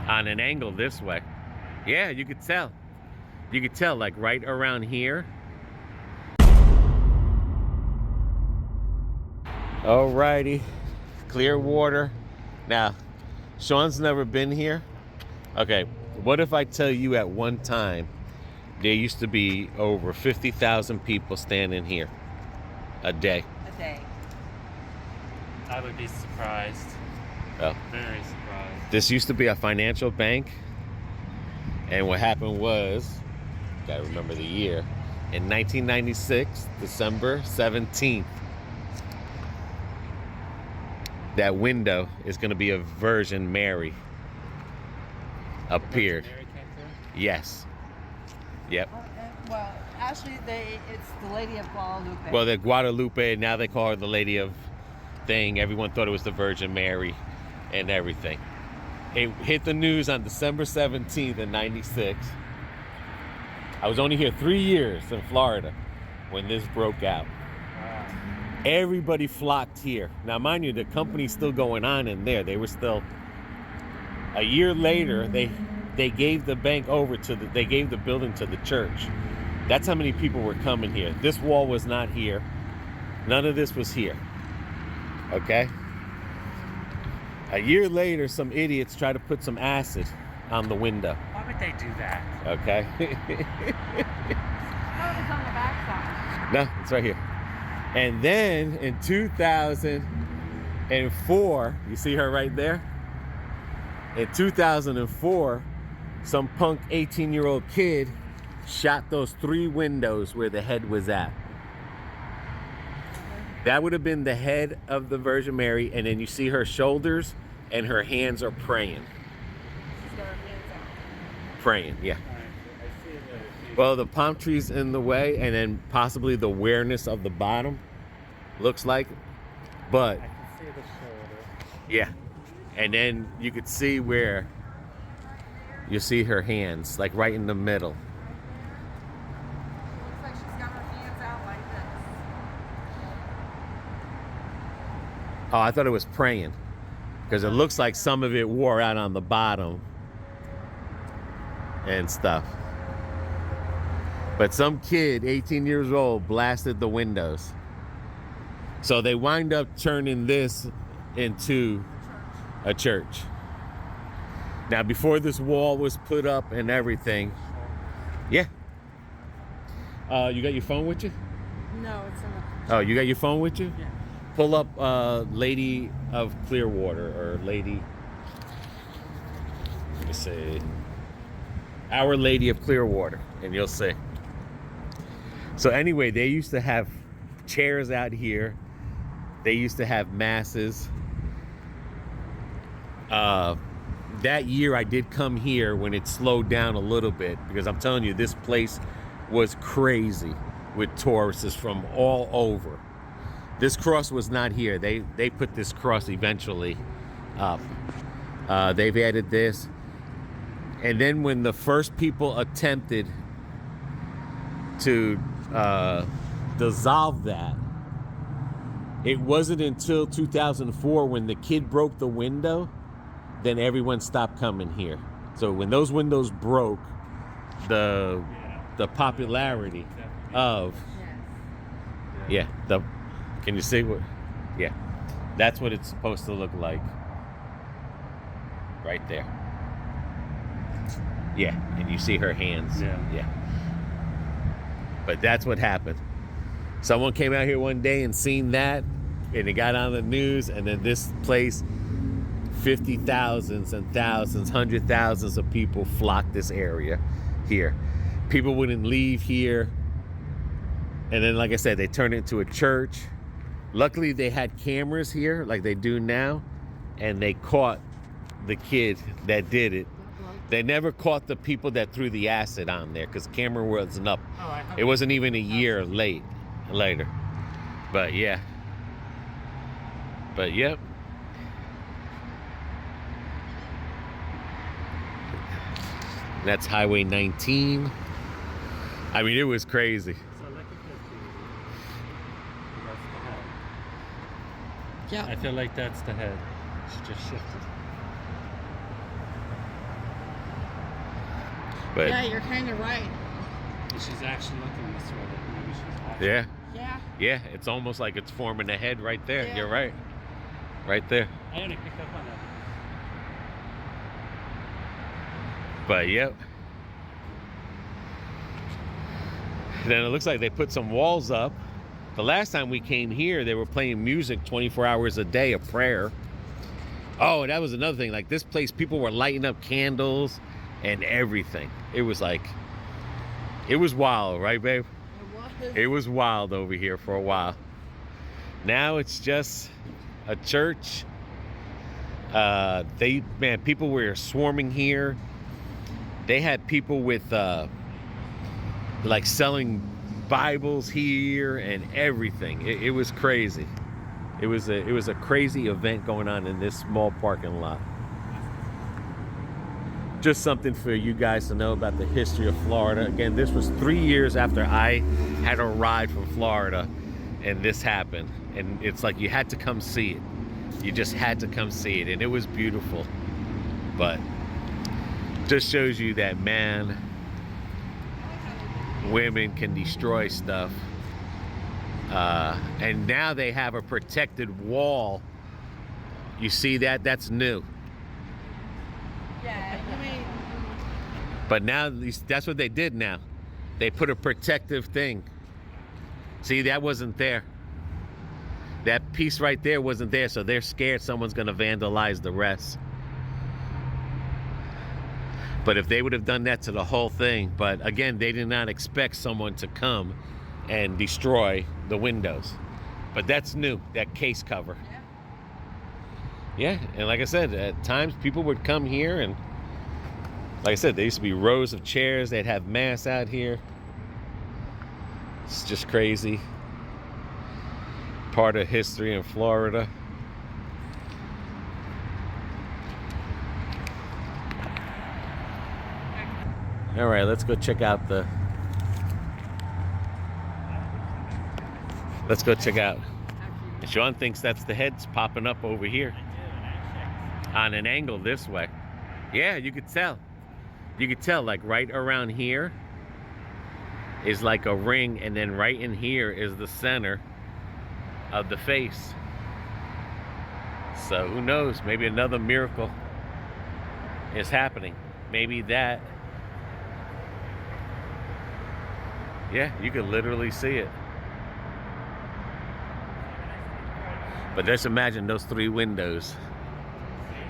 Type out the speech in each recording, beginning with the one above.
on an angle this way. Yeah, you could tell. You could tell, like right around here. Alrighty, Clearwater. Now, Sean's never been here. Okay, what if I tell you at one time there used to be over 50,000 people standing here a day? A day. I would be surprised. Oh. Very surprised. This used to be a financial bank, and what happened was, gotta remember the year, in 1996, December 17th, that window is going to be a Virgin Mary appeared. Virgin Mary came through? Yes. Yep. Well, actually, it's the Lady of Guadalupe. Well, the Guadalupe, now they call her the Lady of thing. Everyone thought it was the Virgin Mary and everything. It hit the news on December 17th in 96. I was only here 3 years in Florida when this broke out. Everybody flocked here. Now, mind you, the company's still going on in there. They were still, a year later, they gave the bank over to they gave the building to the church. That's how many people were coming here. This wall was not here. None of this was here. Okay? A year later, some idiots tried to put some acid on the window. Why would they do that? Okay? Oh, it's on the back side. No, it's right here. And then in 2004, you see her right there? In 2004, some punk 18-year-old kid shot those 3 windows where the head was at. That would have been the head of the Virgin Mary, and then you see her shoulders and her hands are praying. She's got her hands out. Praying, yeah. I see it. Well, the palm tree's in the way, and then possibly the awareness of the bottom looks like, but I can see the shoulder. yeah. And then you could see where you see her hands, like right in the middle. Looks like she's got her hands out like this. Oh, I thought it was praying, because it looks like some of it wore out on the bottom and stuff. But some kid, 18 years old, blasted the windows. So they wind up turning this into a church. Now, before this wall was put up and everything, yeah. You got your phone with you? No, it's in the... Oh, you got your phone with you? Yeah. Pull up Lady of Clearwater, or Lady, let me see, Our Lady of Clearwater, and you'll see. So anyway, they used to have chairs out here. They used to have masses. That year I did come here when it slowed down a little bit, because I'm telling you, this place was crazy with tourists from all over. This cross was not here. They put this cross eventually up. They've added this. And then when the first people attempted to dissolve that, it wasn't until 2004 when the kid broke the window, then everyone stopped coming here. So when those windows broke, the popularity of, yeah, can you see what? Yeah, that's what it's supposed to look like. Right there. Yeah, and you see her hands. Yeah. But that's what happened. Someone came out here one day and seen that, and it got on the news, and then this place, 50,000s and thousands, 100,000s of people flocked this area here. People wouldn't leave here. And then, like I said, they turned it into a church. Luckily, they had cameras here like they do now, and they caught the kid that did it. They never caught the people that threw the acid on there, because camera wasn't up. It wasn't even a year later. But yeah. But yep. That's Highway 19. I mean, it was crazy. So look at this. That's the head. Yeah. I feel like that's the head. She just shifted. But Yeah, you're kind of right. And she's actually looking this way. That maybe she's watching. yeah, Yeah. yeah, it's almost like it's forming a head right there. Yeah. You're right. Right there. I only picked up on that. But yep. Then it looks like they put some walls up. The last time we came here, they were playing music 24 hours a day, a prayer. Oh, and that was another thing. Like this place, people were lighting up candles and everything. It was like, it was wild, right, babe? It was. It was wild over here for a while. Now it's just a church. People were swarming here. They had people with like selling Bibles here and everything. It was crazy. It was a crazy event going on in this small parking lot. Just something for you guys to know about the history of Florida. Again, this was 3 years after I had arrived from Florida and this happened. And it's like you had to come see it. You just had to come see it, and it was beautiful. But just shows you that, man, women can destroy stuff. And now they have a protected wall. You see that? That's new. Yeah, I mean, But now that's what they did now. They put a protective thing. See, that wasn't there. That piece right there wasn't there, so they're scared someone's gonna vandalize the rest. But if they would have done that to the whole thing, but again, they did not expect someone to come and destroy the windows. But that's new, that case cover. Yeah, and like I said, at times people would come here and, like I said, there used to be rows of chairs. They'd have mass out here. It's just crazy. Part of history in Florida. All right, let's go check out the. Let's go check out. And Sean thinks that's the heads popping up over here on an angle this way. Yeah, you could tell. You could tell, like right around here is like a ring, and then right in here is the center of the face. So who knows? Maybe another miracle is happening. Maybe that. Yeah, you can literally see it. But just imagine those 3 windows.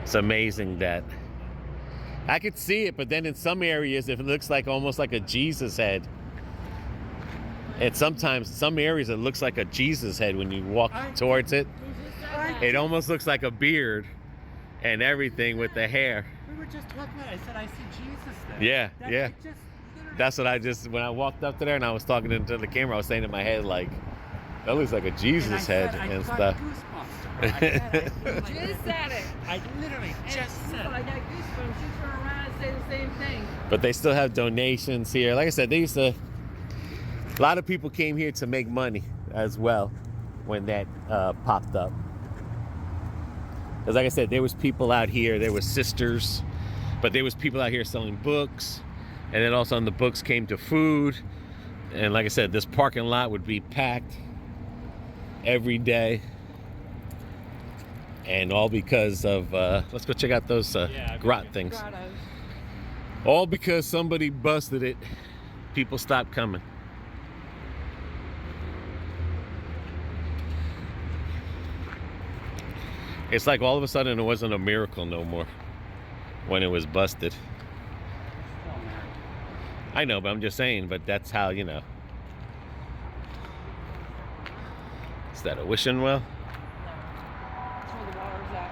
It's amazing that I could see it, but then in some areas it looks like almost like a Jesus head. And sometimes some areas it looks like a Jesus head when you walk towards it. It almost looks like a beard and everything with the hair. We were just talking about it. I said, I see Jesus there. Yeah, That- yeah. it just literally- That's what I just, when I walked up to there and I was talking into the camera, I was saying in my head, like, that looks like a Jesus head I and got stuff. goosebumps. I just said it. I literally And just said I it. got goosebumps. You turn around and say the same thing. But they still have donations here. Like I said, they used to, a lot of people came here to make money as well when that popped up. Because like I said, there was people out here, there was sisters, but there was people out here selling books. And then also on the books came to food. And like I said, this parking lot would be packed every day. And all because of, let's go check out those grot things. Grottos. All because somebody busted it. People stopped coming. It's like all of a sudden it wasn't a miracle no more when it was busted. I know, but I'm just saying, but that's how, you know. Is that a wishing well? That's where the water's at.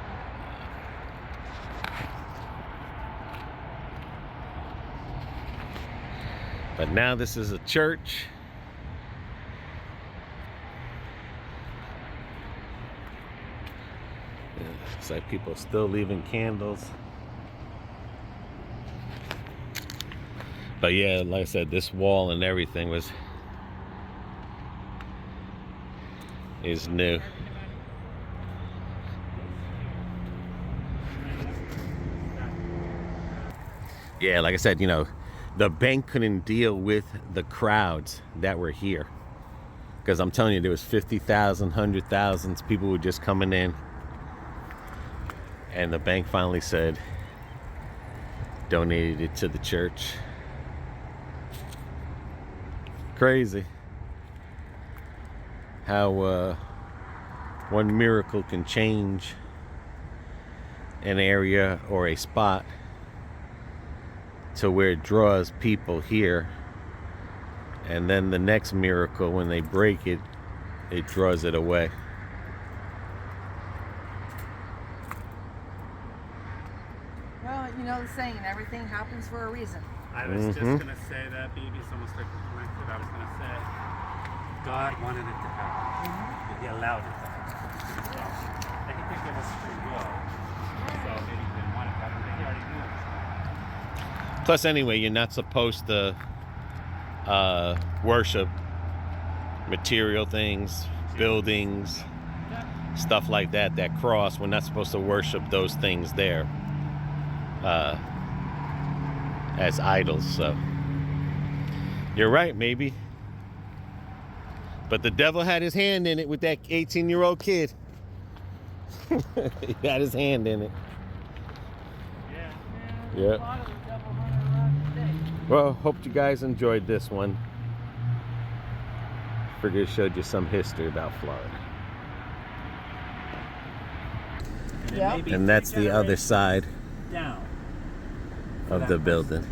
But now this is a church. Yeah, looks like people are still leaving candles. But yeah, like I said, this wall and everything is new. Yeah, like I said, you know, The bank couldn't deal with the crowds that were here. Because I'm telling you, there was 50,000, 100,000 people were just coming in. And the bank finally said, donated it to the church. Crazy how one miracle can change an area or a spot to where it draws people here, and then the next miracle, when they break it, it draws it away. Well, you know the saying, everything happens for a reason. I was just gonna say that, baby. It's almost like connected. I was gonna say, God wanted it to happen. He allowed it to happen. So, I think they give us free will. So maybe he didn't want it to happen. They already knew it. Plus, anyway, you're not supposed to worship material things, buildings, stuff like that. That cross, we're not supposed to worship those things there as idols. So you're right, maybe. But the devil had his hand in it with that 18-year-old kid. He had his hand in it. Yeah. Yeah. A lot of the devil running around today. Well, hope you guys enjoyed this one. Figured it showed you some history about Florida. Yep. And that's the other side Down. of the building.